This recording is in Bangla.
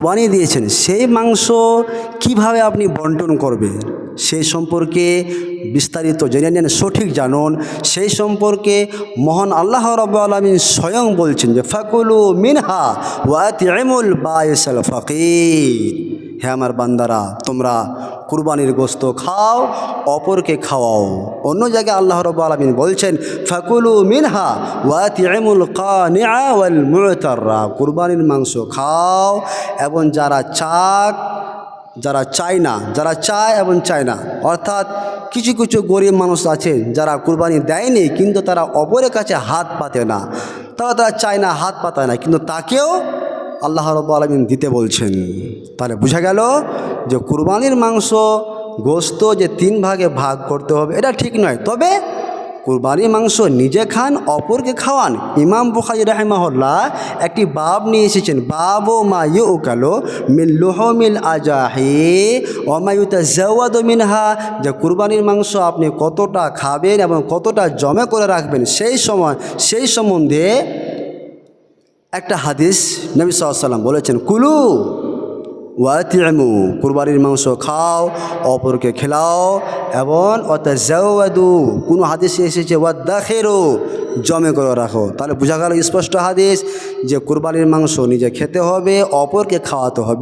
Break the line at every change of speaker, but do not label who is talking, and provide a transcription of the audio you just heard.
কুরবানি দিয়েছেন সেই মাংস কিভাবে আপনি বন্টন করবেন সেই সম্পর্কে বিস্তারিত জেনে নেন, সঠিক জানুন। সেই সম্পর্কে মহান আল্লাহ রাব্বুল আলামিন স্বয়ং বলছেন যে ফাকুলু মিনহা ওয়া আতিমুল বাইসাল ফাকির। হে আমার বান্দারা, তোমরা কুরবানির গোশত খাও, অপরকে খাওয়াও। অন্য জায়গায় আল্লাহ রাব্বুল আলামিন বলছেন ফাকুলু মিনহা ওয়া আতিমুল কানিআ ওয়াল মুতাররা। কুরবানির মাংস খাও এবং যারা চায় এবং চায় না, অর্থাৎ কিছু কিছু গরিব মানুষ আছে যারা কুরবানি দেয়নি কিন্তু তারা অপরের কাছে হাত পাতে না, তারা চায় না, হাত পাতায় না, কিন্তু তাকেও আল্লাহ রাব্বুল আলামিন দিতে বলছেন। তাহলে বোঝা গেল যে কুরবানির মাংস গোশত যে 3 ভাগে ভাগ করতে হবে এটা ঠিক নয়, তবে কুরবানির মাংস নিজে খান, অপরকে খাওয়ান। ইমাম বুখারী রাহিমাহুল্লাহ একটি বাব নিয়ে এসেছেন, বাবু মা ইউকালু মিন লুহুমিল আজাহি ওয়া মা ইউতাজাওয়াদু মিনহা, যে কুরবানির মাংস আপনি কতটা খাবেন এবং কতটা জমা করে রাখবেন সেই সম্বন্ধে একটা হাদিস নবী সাল্লাল্লাহু আলাইহি ওয়াসাল্লাম বলেছেন কুলু ওয়াতিমু, কুরবানির মাংস খাও, অপরকে খেলাও, এবং ওয়াতাজাওয়াদু, কোনো হাদিসে এসেছে ওয়াদাখিরু, জমে করে রাখো। তাহলে বোঝা গেল স্পষ্ট হাদিস যে কুরবানির মাংস নিজে খেতে হবে, অপরকে খাওয়াতে হবে।